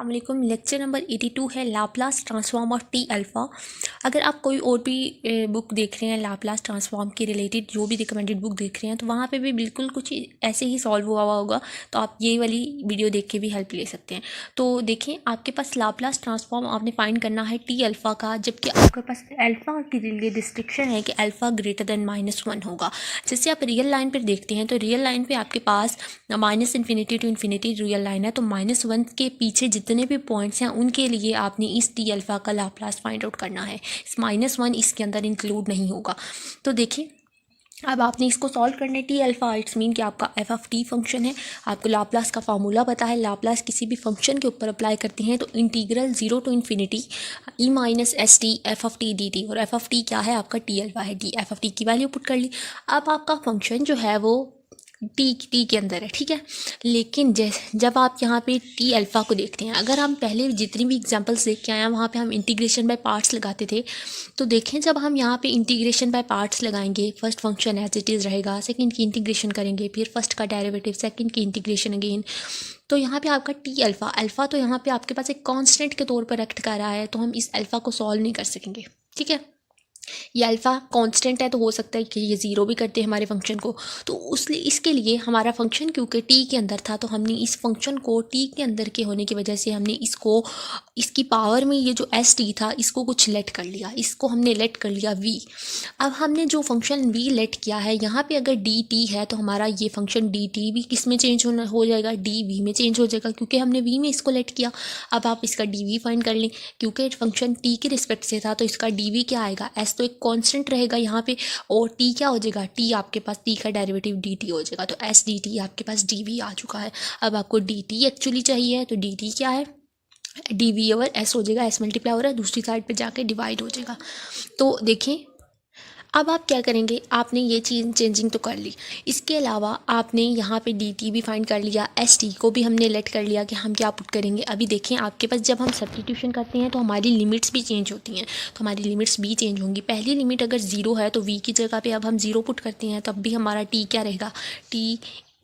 अस्सलामुअलैकुम। Lecture number 82 है Laplace transform of T alpha. अगर आप कोई और भी बुक देख रहे हैं लाप्लास ट्रांसफॉर्म के रिलेटेड, जो भी रिकमेंडेड बुक देख रहे हैं, तो वहाँ पे भी बिल्कुल कुछ ऐसे ही सॉल्व हुआ होगा, तो आप ये वाली वीडियो देख के भी हेल्प ले सकते हैं। तो देखें, आपके पास लाप्लास ट्रांसफॉर्म आपने फाइंड करना है टी अल्फ़ा का, जबकि आपके पास अल्फ़ा के लिए रिस्ट्रिक्शन है कि अल्फ़ा ग्रेटर देन -1 होगा। जैसे आप रियल लाइन पर देखते हैं, तो रियल लाइन पर आपके पास -∞ टू इन्फिनिटी रियल लाइन है, तो -1 के पीछे जितने भी पॉइंट्स हैं उनके लिए आपने इस टी अल्फ़ा का लाप्लास फाइंड आउट करना है। इस -1 इसके अंदर इंक्लूड नहीं होगा। तो देखिए, अब आपने इसको सॉल्व करने टी अल्फ़ा, इट्स मीन कि आपका एफ ऑफ टी फंक्शन है। आपको लाप्लास का फार्मूला पता है। लाप्लास किसी भी फंक्शन के ऊपर अप्लाई करते हैं तो integral 0 to infinity E minus S T F of T D T, और एफ ऑफ टी क्या है? आपका टी अल्फ़ा है। डी एफ ऑफ टी की वैल्यू पुट कर ली। अब आपका फंक्शन जो है वो टी के अंदर है, ठीक है। लेकिन जब आप यहाँ पे टी अल्फ़ा को देखते हैं, अगर हम पहले जितनी भी एग्जांपल्स देख के आए हैं वहाँ पे हम इंटीग्रेशन बाय पार्ट्स लगाते थे, तो देखें जब हम यहाँ पे इंटीग्रेशन बाय पार्ट्स लगाएंगे, first function as it is रहेगा, सेकंड की इंटीग्रेशन करेंगे, फिर फर्स्ट का डेरिवेटिव, सेकंड की इंटीग्रेशन अगेन, तो यहाँ पे आपका टी अल्फ़ा तो यहाँ पे आपके पास एक कांस्टेंट के तौर पर एक्ट कर रहा है, तो हम इस अल्फ़ा को सॉल्व नहीं कर सकेंगे, ठीक है। ये अल्फ़ा कांस्टेंट है, तो हो सकता है कि ये ज़ीरो भी करते हैं हमारे फंक्शन को, तो इसके लिए हमारा फंक्शन क्योंकि टी के अंदर था, तो हमने इस फंक्शन को टी के अंदर के होने की वजह से हमने इसकी पावर में ये जो एस टी था इसको कुछ लेट कर लिया, इसको हमने लेट कर लिया वी। अब हमने जो फंक्शन वी लेट किया है, यहाँ पे अगर डी टी है तो हमारा ये फंक्शन डी टी भी किस में चेंज हो जाएगा? डी वी में चेंज हो जाएगा, क्योंकि हमने वी में इसको लेट किया। अब आप इसका डी वी फाइंड कर लें, क्योंकि फंक्शन टी के रिस्पेक्ट से था, तो इसका डी वी क्या आएगा? एस तो एक कांस्टेंट रहेगा यहाँ पे, और टी क्या हो जाएगा? टी आपके पास टी का डेरिवेटिव डी टी हो जाएगा, तो एस डी टी आपके पास डी वी आ चुका है। अब आपको डी टी एक्चुअली चाहिए, तो डी टी क्या है? डी वी ओवर एस हो जाएगा, एस मल्टीप्लाई हो रहा है, दूसरी साइड पे जाके डिवाइड हो जाएगा। तो देखें, अब आप क्या करेंगे? आपने ये चीज़ चेंजिंग तो कर ली, इसके अलावा आपने यहाँ पे डी टी भी फाइंड कर लिया, एस टी को भी हमने लेट कर लिया कि हम क्या पुट करेंगे। अभी देखें, आपके पास जब हम सब्स्टिट्यूशन करते हैं तो हमारी लिमिट्स भी चेंज होती हैं, तो हमारी लिमिट्स भी चेंज होंगी। पहली लिमिट अगर ज़ीरो है तो वी की जगह पे अब हम ज़ीरो पुट करते हैं, तब भी हमारा टी क्या रहेगा? T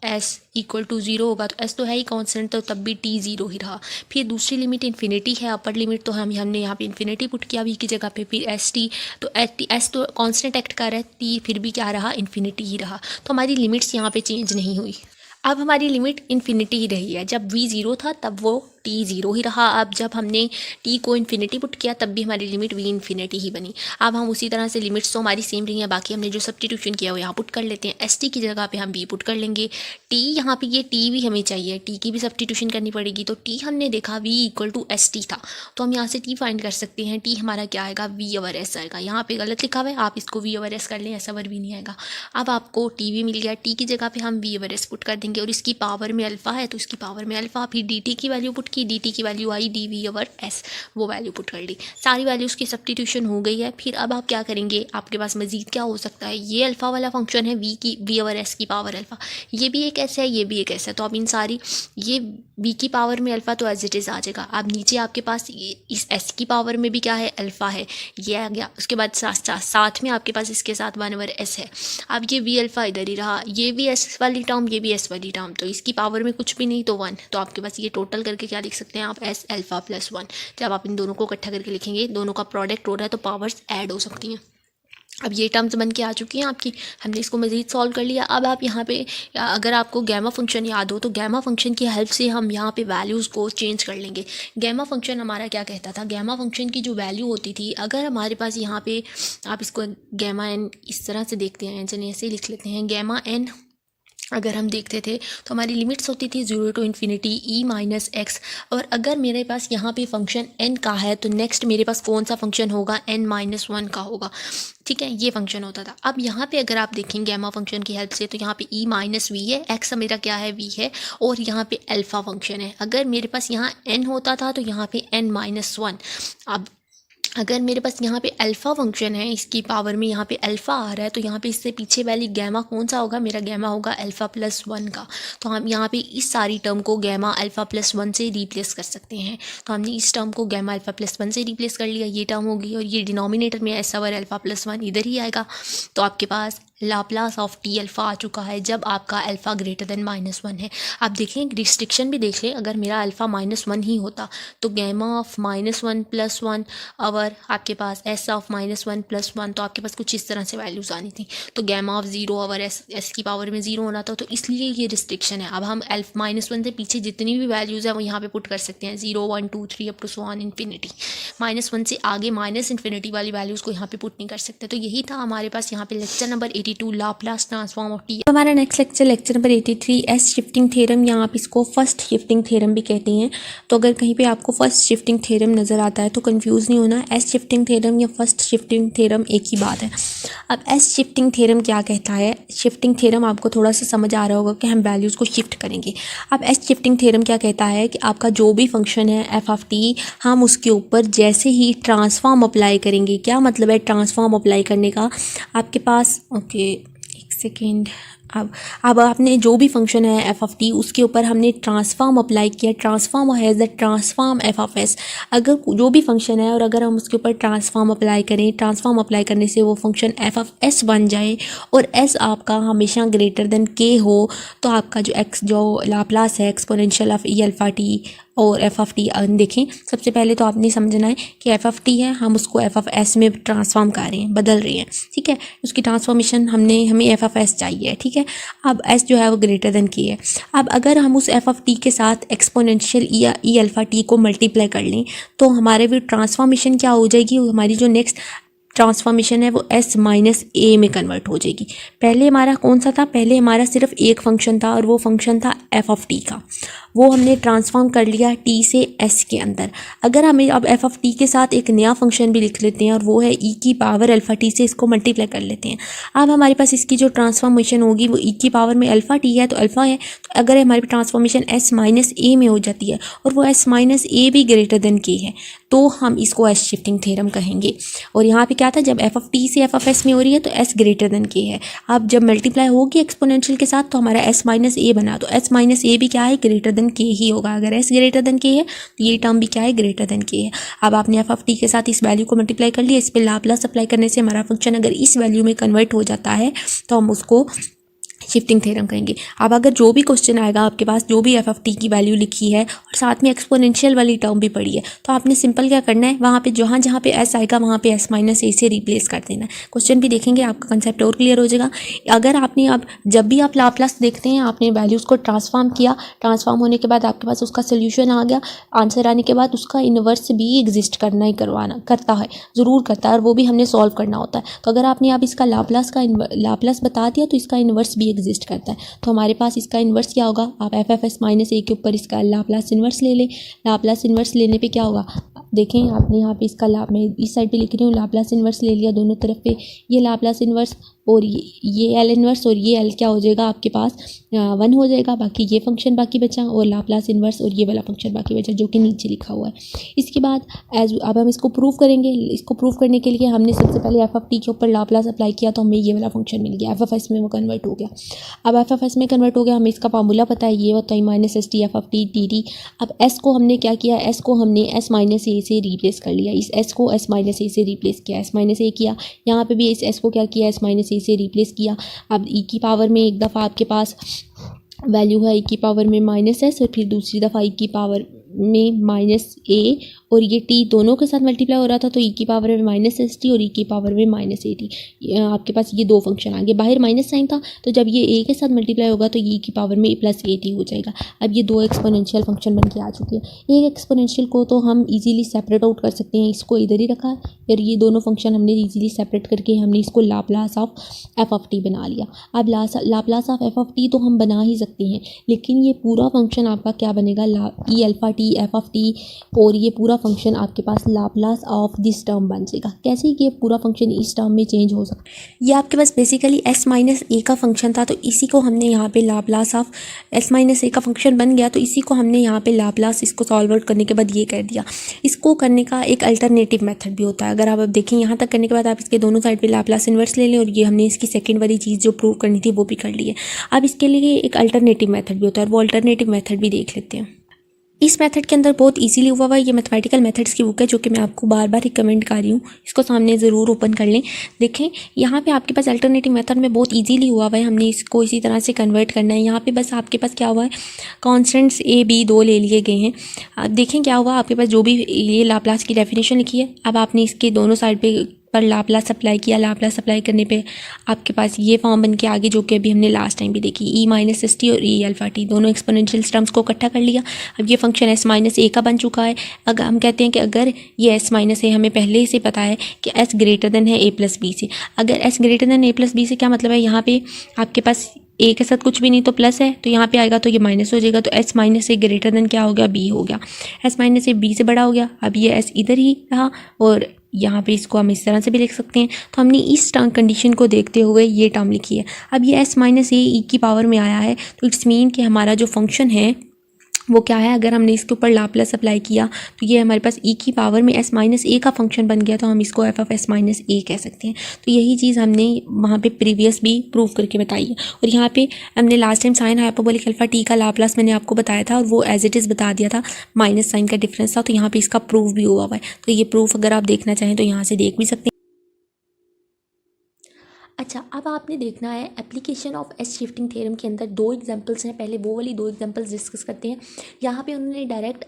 S equal to zero होगा, तो एस तो है ही कांस्टेंट, तो तब भी टी ज़ीरो ही रहा। फिर दूसरी लिमिट इन्फिनिटी है, अपर लिमिट, तो हमने यहाँ पे इन्फिनिटी पुट किया वी की जगह पे। फिर एस टी, तो एस तो कांस्टेंट एक्ट कर रहा है, टी फिर भी क्या रहा? इन्फिनिटी ही रहा। तो हमारी लिमिट्स यहाँ पे चेंज नहीं हुई। अब हमारी लिमिट इन्फिनिटी ही रही है। जब वी ज़ीरो था तब वो टी ज़ीरो ही रहा। अब जब हमने टी को इन्फिनिटी पुट किया तब भी हमारी लिमिट वी इन्फिनिटी ही बनी। अब हम उसी तरह से लिमिट्स तो हमारी सेम रही हैं, बाकी हमने जो सब्स्टिट्यूशन किया वो यहाँ पुट कर लेते हैं। एस टी की जगह पे हम वी पुट कर लेंगे। टी यहाँ पे ये टी भी हमें चाहिए, टी की भी सब्स्टिट्यूशन करनी पड़ेगी, तो टी हमने देखा V equal to S T था, तो हम यहाँ से टी फाइंड कर सकते हैं। टी हमारा क्या आएगा? वी ओवर एस आएगा। यहाँ पे गलत लिखा हुआ है, आप इसको वी ओवर एस कर लें, ऐसा ओवर भी नहीं आएगा। अब आपको टी भी मिल गया, टी की जगह पे हम वी ओवर एस पुट कर देंगे, और इसकी पावर में अल्फ़ा है तो इसकी पावर में अल्फ़ा। फिर डी टी की वैल्यू पुट की, डी टी की वैल्यू आई डी वी ओवर एस, वो वैल्यू पुट कर ली। सारी वैल्यूज़ की सब्स्टिट्यूशन हो गई है। फिर अब आप क्या करेंगे? आपके पास मजीद क्या हो सकता है? ये अल्फ़ा वाला फंक्शन है, वी ओवर एस की पावर अल्फ़ा, ये भी एक ऐसा है, ये भी एक ऐसा है, तो आप इन सारी, ये वी की पावर में अल्फ़ा तो एज इट इज़ आ जाएगा। अब नीचे आपके पास इस एस की पावर में भी क्या है? अल्फ़ा है, ये आ गया। उसके बाद साथ में आपके पास इसके साथ 1 ओवर एस है। अब ये वी अल्फ़ा इधर ही रहा, ये भी एस वाली टर्म, ये भी एस वाली टर्म, तो इसकी पावर में कुछ भी नहीं, तो 1, तो आपके पास ये टोटल करके क्या लिख सकते हैं आप? S alpha plus 1। जब आप इन दोनों को इकट्ठा करके लिखेंगे, दोनों का प्रोडक्ट हो रहा है, तो पावर्स ऐड हो सकती हैं। अब ये टर्म्स बन के आ चुकी हैं आपकी, हमने इसको मज़ीद सॉल्व कर लिया। अब आप यहाँ पे, अगर आपको गैमा फंक्शन याद हो, तो गैमा फंक्शन की हेल्प से हम यहाँ पे वैल्यूज़ को चेंज कर लेंगे। गैमा फंक्शन हमारा क्या कहता था? गैमा फंक्शन की जो वैल्यू होती थी, अगर हमारे पास यहाँ पे, आप इसको गैमा एन इस तरह से देखते हैं, चलिए ऐसे ही लिख लेते हैं। गैमा एन अगर हम देखते थे तो हमारी लिमिट्स होती थी 0 to infinity E minus X, और अगर मेरे पास यहाँ पे फंक्शन n का है तो नेक्स्ट मेरे पास कौन सा फंक्शन होगा? n-1 का होगा, ठीक है, ये फंक्शन होता था। अब यहाँ पे अगर आप देखेंगे गैमा फंक्शन की हेल्प से, तो यहाँ पे e माइनस वी है, x मेरा क्या है? v है, और यहाँ पे अल्फ़ा फंक्शन है। अगर मेरे पास यहाँ n होता था तो यहाँ पे n-1। अब अगर मेरे पास यहाँ पे अल्फ़ा फंक्शन है, इसकी पावर में यहाँ पे अल्फ़ा आ रहा है, तो यहाँ पे इससे पीछे वाली गैमा कौन सा होगा? मेरा गैमा होगा अल्फ़ा प्लस 1 का। तो हम यहाँ पे इस सारी टर्म को गैमा अल्फ़ा प्लस 1 से रिप्लेस कर सकते हैं। तो हमने इस टर्म को गैमा अल्फ़ा प्लस 1 से रिप्लेस कर लिया, ये टर्म होगी, और ये डिनोमिनेटर में एस ओवर अल्फ़ा प्लस 1 इधर ही आएगा। तो आपके पास लाप्लास ऑफ टी अल्फ़ा आ चुका है जब आपका अल्फ़ा ग्रेटर देन -1 है। आप देखें रिस्ट्रिक्शन भी देख लें, अगर मेरा अल्फ़ा -1 ही होता तो गैमा ऑफ -1 + 1 और आपके पास एस ऑफ -1 + 1, तो आपके पास कुछ इस तरह से वैल्यूज़ आनी थी। तो गैमा ऑफ 0 और एस की पावर में 0 होना था, तो इसलिए ये रिस्ट्रिक्शन है। अब हम -1 से पीछे जितनी भी वैल्यूज़ हैं वो यहाँ पे पुट कर सकते हैं, 0 1 2 3 up to so on infinity. -1 से आगे -इन्फिनिटी वाली वैल्यूज़ को यहाँ पे पुट नहीं कर सकते। तो यही था हमारे पास यहाँ पे lecture number 82 Laplace transform of T. हमारा next lecture number 83 S shifting theorem, या आप इसको फर्स्ट शिफ्टिंग थ्योरम भी कहते हैं। तो अगर कहीं पे आपको फर्स्ट शिफ्टिंग थ्योरम नज़र आता है तो कंफ्यूज नहीं होना, एस शिफ्टिंग थ्योरम या फर्स्ट शिफ्टिंग थ्योरम एक ही बात है। अब एस शिफ्टिंग थ्योरम क्या कहता है? शिफ्टिंग थ्योरम आपको थोड़ा सा समझ आ रहा होगा कि हम वैल्यूज़ को शिफ्ट करेंगे। अब एस शिफ्टिंग थ्योरम क्या कहता है कि आपका जो भी फंक्शन है एफ ऑफ टी, हम उसके ऊपर जैसे ही ट्रांसफॉर्म अप्लाई करेंगे, क्या मतलब है ट्रांसफॉर्म अप्लाई करने का? आपके पास एक सेकेंड, अब आपने जो भी फंक्शन है एफ ऑफ टी उसके ऊपर हमने ट्रांसफॉर्म अप्लाई किया, transform has the transform F of S. अगर जो भी फंक्शन है और अगर हम उसके ऊपर ट्रांसफॉर्म अप्लाई करें, ट्रांसफॉर्म अप्लाई करने से वो फंक्शन एफ ऑफ एस बन जाए और एस आपका हमेशा ग्रेटर देन के हो, तो आपका जो लाप्लास है exponential of E alpha T और एफ ऑफ टी, देखें सबसे पहले तो आपने समझना है कि एफ ऑफ टी है, हम उसको एफ ऑफ एस में ट्रांसफॉर्म कर रहे हैं, बदल रहे हैं, ठीक है। उसकी ट्रांसफॉर्मेशन हमें एफ ऑफ एस चाहिए, ठीक है। अब एस जो है वो ग्रेटर देन के है। अब अगर हम उस एफ ऑफ टी के साथ एक्सपोनेंशियल ई अल्फ़ा टी को मल्टीप्लाई कर लें तो हमारे भी ट्रांसफॉर्मेशन क्या हो जाएगी? हमारी जो नेक्स्ट ट्रांसफॉर्मेशन है वो एस माइनस ए में कन्वर्ट हो जाएगी। पहले हमारा कौन सा था? पहले हमारा सिर्फ एक फंक्शन था और वो फंक्शन था एफ ऑफ टी का, वो हमने ट्रांसफॉर्म कर लिया टी से एस के अंदर। अगर हमें अब एफ ऑफ टी के साथ एक नया फंक्शन भी लिख लेते हैं और वो है ई की पावर अल्फ़ा टी से इसको मल्टीप्लाई कर लेते हैं। अब हमारे पास इसकी जो ट्रांसफॉर्मेशन होगी वो ई की पावर में अल्फ़ा टी है तो अल्फ़ा है, तो अगर हमारी ट्रांसफॉर्मेशन एस माइनस ए में हो जाती है और वो एस माइनस ए भी ग्रेटर देन के है तो हम इसको एस शिफ्टिंग थ्योरम कहेंगे। और यहाँ पे क्या था? जब एफ ऑफ टी से एफ ऑफ एस में हो रही है तो एस ग्रेटर देन के है। अब जब मल्टीप्लाई होगी एक्सपोनेंशियल के साथ तो हमारा एस माइनस ए बना, तो एस माइनस ए भी क्या है? ग्रेटर देन के ही होगा। अगर एस ग्रेटर देन के है तो ये टर्म भी क्या है? ग्रेटर देन के है। अब आपने एफ ऑफ टी के साथ इस वैल्यू को मल्टीप्लाई कर लिया, इस पर लाप्लास अप्लाई करने से हमारा फंक्शन अगर इस वैल्यू में कन्वर्ट हो जाता है तो हम उसको शिफ्टिंग थ्योरम कहेंगे। अब अगर जो भी क्वेश्चन आएगा आपके पास, जो भी एफ ऑफ टी की वैल्यू लिखी है और साथ में एक्सपोनेंशियल वाली टर्म भी पड़ी है, तो आपने सिंपल क्या करना है, वहाँ पे जहाँ जहाँ पे एस आएगा वहाँ पे एस माइनस ए से रिप्लेस कर देना है। क्वेश्चन भी देखेंगे, आपका कंसेप्ट और क्लियर हो जाएगा। अगर आपने अब जब भी आप लाप्लास देखते हैं, आपने वैल्यूज़ को ट्रांसफॉर्म किया, ट्रांसफॉर्म होने के बाद आपके पास उसका सोल्यूशन आ गया, आंसर आने के बाद उसका इन्वर्स भी एग्जिस्ट करता है, ज़रूर करता है, और वो भी हमने सॉल्व करना होता है। तो अगर आपने अब इसका लाप्लास बता दिया तो इसका इन्वर्स भी एग्जिस्ट करता है। तो हमारे पास इसका इन्वर्स क्या होगा? आप एफ एफ एस माइनस ए के ऊपर इसका लाप्लास इन्वर्स ले लें। लाप्लास इन्वर्स लेने पे क्या होगा? देखें आपने यहाँ पे इसका मैं इस साइड पे लिख रही हूँ, लाप्लास इन्वर्स ले लिया दोनों तरफ पे, ये लाप्लास इन्वर्स और ये एल इन्वर्स और ये एल क्या हो जाएगा आपके पास? 1 हो जाएगा। बाकी ये फंक्शन बाकी बचा और लाप्लास इन्वर्स और ये वाला फंक्शन बाकी बचा जो कि नीचे लिखा हुआ है। इसके बाद अब हम इसको प्रूव करेंगे। इसको प्रूव करने के लिए हमने सबसे पहले एफ ऑफ टी के ऊपर लाप्लास अप्लाई किया तो हमें ये वाला फंक्शन मिल गया, एफ ऑफ एस में वो कन्वर्ट हो गया। अब एफ ऑफ एस में कन्वर्ट हो गया, हमें इसका फार्मूला पता है, ये होता है minus S T F of T T T. अब एस को हमने क्या किया? एस को हमने एस माइनस ए से रिप्लेस कर लिया, इस एस को एस माइनस ए से रिप्लेस किया, एस माइनस ए किया। यहाँ पे भी इस एस को क्या किया? एस माइनस ए से रिप्लेस किया। अब ई की पावर में एक दफ़ा आपके पास वैल्यू है ई की पावर में माइनस एस और फिर दूसरी दफ़ा ई की पावर में माइनस ए और ये टी दोनों के साथ मल्टीप्लाई हो रहा था तो ई की पावर में माइनस एस टी और ई की पावर में माइनस ए टी। आपके पास ये दो फंक्शन आ गए, बाहर माइनस साइन था तो जब ये ए के साथ मल्टीप्लाई होगा तो ई की पावर में प्लस ए टी हो जाएगा। अब ये दो एक्सपोनेंशियल फंक्शन बन के आ चुके हैं। एक एक्सपोनेंशियल को तो हम इजीली सेपरेट आउट कर सकते हैं, इसको इधर ही रखा और ये दोनों फंक्शन हमने इजीली सेपरेट करके हमने इसको Laplace of F of T बना लिया। अब Laplace of F of T तो हम बना ही सकते हैं, लेकिन ये पूरा फंक्शन आपका क्या बनेगा? E alpha T F of T, और ये पूरा फंक्शन आपके पास लाप्लास ऑफ दिस टर्म बन जाएगा। कैसे कि ये पूरा फंक्शन इस टर्म में चेंज हो सकता है। ये आपके पास बेसिकली एस माइनस ए का फंक्शन था तो इसी को हमने यहाँ पे लाप्लास ऑफ एस माइनस ए का फंक्शन बन गया तो इसी को हमने यहाँ पे लाप्लास इसको सॉल्व आउट करने के बाद ये कर दिया। इसको करने का एक अल्टरनेटिव मेथड भी होता है। अगर आप अब देखें यहाँ तक करने के बाद आप इसके दोनों साइड पे लाप्लास इन्वर्स ले लें और ये हमने इसकी सेकंड वाली चीज़ जो प्रूव करनी थी वो भी कर ली है। अब इसके लिए एक अल्टरनेटिव मेथड भी होता है और वो अल्टरनेटिव मेथड भी देख लेते हैं। इस मेथड के अंदर बहुत इजीली हुआ हुआ है। ये मैथमेटिकल मेथड्स की बुक है जो कि मैं आपको बार बार रिकमेंड कर रही हूँ, इसको सामने ज़रूर ओपन कर लें। देखें यहाँ पे आपके पास अल्टरनेटिव मेथड में बहुत इजीली हुआ हुआ है, हमने इसको इसी तरह से कन्वर्ट करना है। यहाँ पे बस आपके पास क्या हुआ है, कॉन्स्टेंट्स ए बी दो ले लिए गए हैं। अब देखें क्या हुआ, आपके पास जो भी ये लाप्लास की डेफिनेशन लिखी है, अब आपने इसके दोनों साइड पर लाप्लास अप्लाई किया। लाप्लास अप्लाई करने पे आपके पास ये फॉर्म बन के आगे, जो कि अभी हमने लास्ट टाइम भी देखी, ई माइनस एस टी और ई अल्फा टी दोनों एक्सपोनेंशियल टर्म्स को इकट्ठा कर लिया। अब ये फंक्शन एस माइनस ए का बन चुका है। अगर हम कहते हैं कि अगर ये एस माइनस ए, हमें पहले से पता है कि एस ग्रेटर देन है ए प्लस बी से। अगर एस ग्रेटर देन ए प्लस बी से क्या मतलब है, यहाँ पे आपके पास ए के साथ कुछ भी नहीं तो प्लस है, तो यहाँ पे आएगा तो ये माइनस हो जाएगा। तो एस माइनस ए ग्रेटर देन क्या हो गया, बी हो गया। एस माइनस ए बी से बड़ा हो गया। अब ये एस इधर ही रहा और यहाँ पे इसको हम इस तरह से भी लिख सकते हैं। तो हमने इस टर्म कंडीशन को देखते हुए ये टर्म लिखी है। अब ये एस माइनस ए ई की पावर में आया है, तो इट्स मीन कि हमारा जो फंक्शन है वो क्या है, अगर हमने इसके ऊपर लाप्लास अप्लाई किया तो ये हमारे पास ई की पावर में एस माइनस ए का फंक्शन बन गया, तो हम इसको एफ ऑफ एस माइनस ए कह सकते हैं। तो यही चीज़ हमने वहाँ पे प्रीवियस भी प्रूव करके बताई है। और यहाँ पे हमने last time sine hyperbolic alpha T का लाप्लास मैंने आपको बताया था और वो एज इट इज़ बता दिया था, माइनस साइन का डिफरेंस था। तो यहाँ पर इसका प्रूफ भी हुआ हुआ है। तो ये प्रूफ अगर आप देखना चाहें तो यहाँ से देख भी सकते हैं। अच्छा, अब आपने देखना है application of S shifting theorem के अंदर दो एग्जांपल्स हैं। पहले वो वाली दो एग्जांपल्स डिस्कस करते हैं। यहाँ पे उन्होंने डायरेक्ट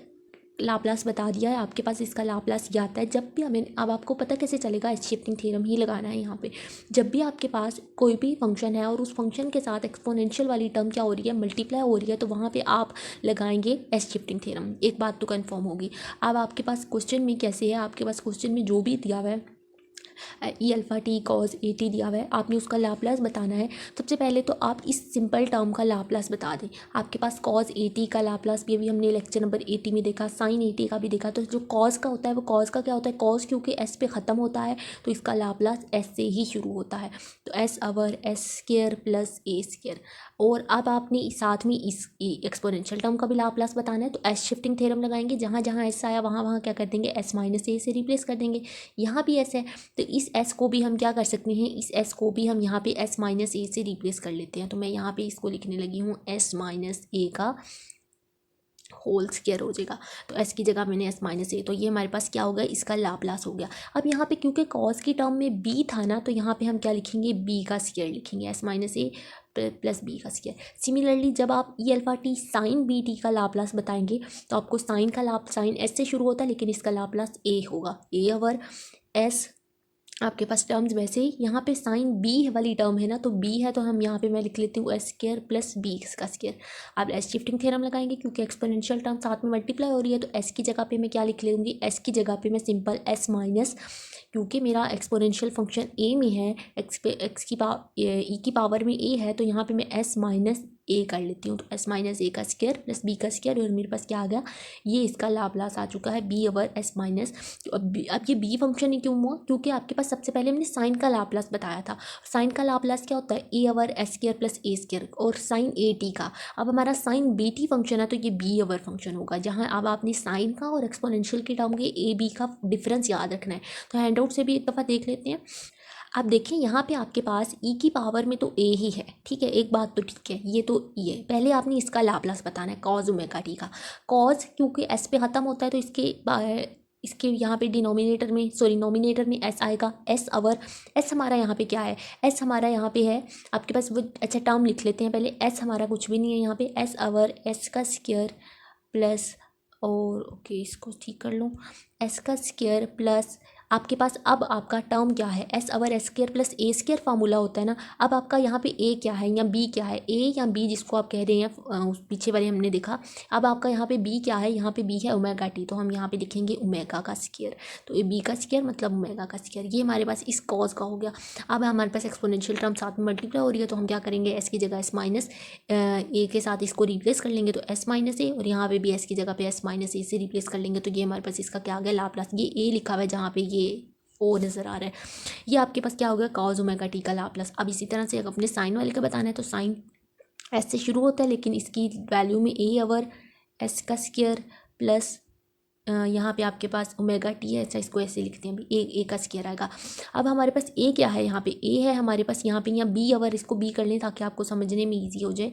लाप्लास बता दिया है, आपके पास इसका लाप्लास ये आता है। जब भी हमें, अब आपको पता कैसे चलेगा, एस शिफ्टिंग थ्योरम ही लगाना है यहाँ पे। जब भी आपके पास कोई भी फंक्शन है और उस फंक्शन के साथ एक्सपोनेंशियल वाली टर्म क्या हो रही है, मल्टीप्लाई हो रही है, तो वहाँ पे आप लगाएंगे एस शिफ्टिंग थ्योरम। एक बात तो कन्फर्म होगी। अब आपके पास क्वेश्चन में कैसे है, आपके पास क्वेश्चन में जो भी दिया हुआ है, E alpha T cos A T दिया हुआ है, आपने उसका लाप्लास बताना है। सबसे पहले तो आप इस सिंपल टर्म का लाप्लास बता दें। आपके पास कॉज ए टी का लाप्लास भी अभी हमने लेक्चर नंबर 80 में देखा, साइन ए टी का भी देखा। तो जो कॉज का होता है वो कॉज का क्या होता है, कॉज क्योंकि एस पे ख़त्म होता है तो इसका लाप्लास एस से ही शुरू होता है। तो एस अवर एस स्क्वायर प्लस ए स्क्वायर। और अब आपने साथ में इस एक्सपोनेंशियल टर्म का भी लाप्लास बताना है, तो एस शिफ्टिंग थ्योरम लगाएंगे। जहाँ जहाँ एस आया वहाँ वहाँ क्या कर देंगे, एस माइनस ए से रिप्लेस कर देंगे। यहाँ भी एस है तो इस एस को भी हम क्या कर सकते हैं, इस एस को भी हम यहाँ पे एस माइनस ए से रिप्लेस कर लेते हैं। तो मैं यहाँ पे इसको लिखने लगी हूँ एस माइनस ए का होल स्क्वायर हो जाएगा। तो एस की जगह मैंने एस माइनस ए, तो ये हमारे पास क्या हो गया, इसका लाप्लास हो गया। अब यहाँ पे क्योंकि कॉस की टर्म में बी था ना, तो यहाँ पे हम क्या लिखेंगे, बी का स्क्वायर लिखेंगे, S minus A plus B का स्क्वायर। सिमिलरली जब आप E alpha T sine B T का लाप्लास बताएंगे तो आपको साइन का साइन एस से शुरू होता है लेकिन इसका लाप्लास ए होगा, ए ओवर एस। आपके पास टर्म्स वैसे ही यहाँ पे साइन बी वाली टर्म है ना, तो बी है तो हम यहाँ पे मैं लिख लेती हूँ एस स्क्वायर प्लस बी का स्क्वायर। आप एस शिफ्टिंग थ्योरम लगाएंगे क्योंकि एक्सपोनेंशियल टर्म साथ में मल्टीप्लाई हो रही है, तो एस की जगह पे मैं क्या लिख लूँगी, एस की जगह पे मैं सिंपल एस माइनस, क्योंकि मेरा एक्सपोनेंशियल फंक्शन ए में है, एक्स की पावर ई की पावर में ए है, तो यहाँ पे मैं एस माइनस ए कर लेती हूँ। तो एस माइनस ए का स्क्वायर प्लस बी का स्क्वायर, और मेरे पास क्या आ गया, ये इसका लाप्लास आ चुका है बी ओवर एस माइनस। तो अब ये बी फंक्शन ही क्यों हुआ, क्योंकि आपके पास सबसे पहले हमने साइन का लाप्लास बताया था। साइन का लाप्लास क्या होता है, ए ओवर एस स्क्वायर प्लस ए स्क्वायर, और साइन ए टी का। अब हमारा साइन बी टी फंक्शन है तो ये बी ओवर फंक्शन होगा, जहाँ अब आपने साइन का और एक्सपोनेंशियल की टर्म के ए बी का डिफरेंस याद रखना है। तो हैंड आउट से भी एक दफ़ा देख लेते हैं। आप देखें यहाँ पे आपके पास ई की पावर में तो ए ही है, ठीक है, एक बात तो ठीक है, ये तो ई है। पहले आपने इसका लाप्लास बताना है कॉज ओमेगा टी का। कॉज क्योंकि एस पे ख़त्म होता है तो इसके यहाँ पे डिनोमिनेटर में, सॉरी नोमिनेटर में एस आएगा, एस अवर एस हमारा यहाँ पे क्या है, एस हमारा यहाँ पे है आपके पास वो, अच्छा टर्म लिख लेते हैं पहले। एस हमारा कुछ भी नहीं है यहाँ पे, एस अवर एस का स्क्वायर प्लस, और ओके इसको ठीक कर लूँ, एस का स्क्वायर प्लस आपके पास अब आपका टर्म क्या है, एस अवर एस स्क्वायर प्लस ए स्क्वायर फार्मूला होता है ना। अब आपका यहाँ पे ए क्या है या बी क्या है, ए या बी जिसको आप कह रहे हैं, उस पीछे वाले हमने देखा। अब आपका यहाँ पे बी क्या है, यहाँ पे बी है ओमेगा टी, तो हम यहाँ पे लिखेंगे ओमेगा का स्क्वायर। तो ये बी का स्क्वायर मतलब ओमेगा का स्क्वायर, ये हमारे पास इस कॉज का हो गया। अब हमारे पास एक्सपोनेंशियल टर्म साथ में मल्टीप्लाई हो रही है, तो हम क्या करेंगे, एस की जगह एस माइनस ए के साथ इसको रिप्लेस कर लेंगे, तो एस माइनस ए, और यहाँ पे भी एस की जगह पे एस माइनस ए से रिप्लेस कर लेंगे। तो ये हमारे पास इसका क्या आ गया, लाप्लास। ये ए लिखा हुआ है जहाँ पे ये ओ नज़र आ रहा है, ये आपके पास क्या हो गया, कॉज ओमेगा टी का लाप्लास। अब इसी तरह से अगर अपने साइन वाले का बताना है तो साइन एस से शुरू होता है लेकिन इसकी वैल्यू में ए ओवर एस का स्क्वायर प्लस यहाँ पे आपके पास ओमेगा टी है, ऐसा इसको ऐसे लिखते हैं अभी, ए का स्क्वायर आएगा। अब हमारे पास ए क्या है, यहाँ पे ए है हमारे पास, यहाँ पे यहाँ बी, अवर इसको बी कर लें ताकि आपको समझने में ईजी हो जाए।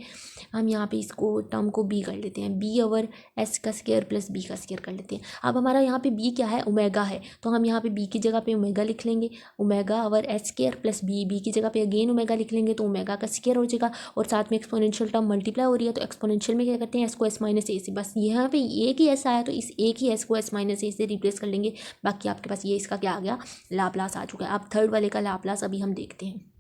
हम यहाँ पे इसको टर्म को बी कर लेते हैं, बी ओवर एस का स्क्वायर प्लस बी का स्क्वायर कर लेते हैं। अब हमारा यहाँ पे बी क्या है, ओमेगा है, तो हम यहाँ पे बी की जगह पे ओमेगा लिख लेंगे, omega over S square plus B की जगह पे अगेन ओमेगा लिख लेंगे, तो ओमेगा का स्क्वायर हो जाएगा। और साथ में एक्सपोनेंशियल टर्म मल्टीप्लाई हो रही है, तो एक्सपोनेंशियल में क्या करते हैं, एस को एस माइनस ए से, बस यहाँ पे एक ही एस आया तो इस एक ही एस को एस माइनस ए से रिप्लेस कर लेंगे। बाकी आपके पास ये इसका क्या आ गया, लाप्लास आ चुका है। अब थर्ड वाले का लाप्लास अभी हम देखते हैं।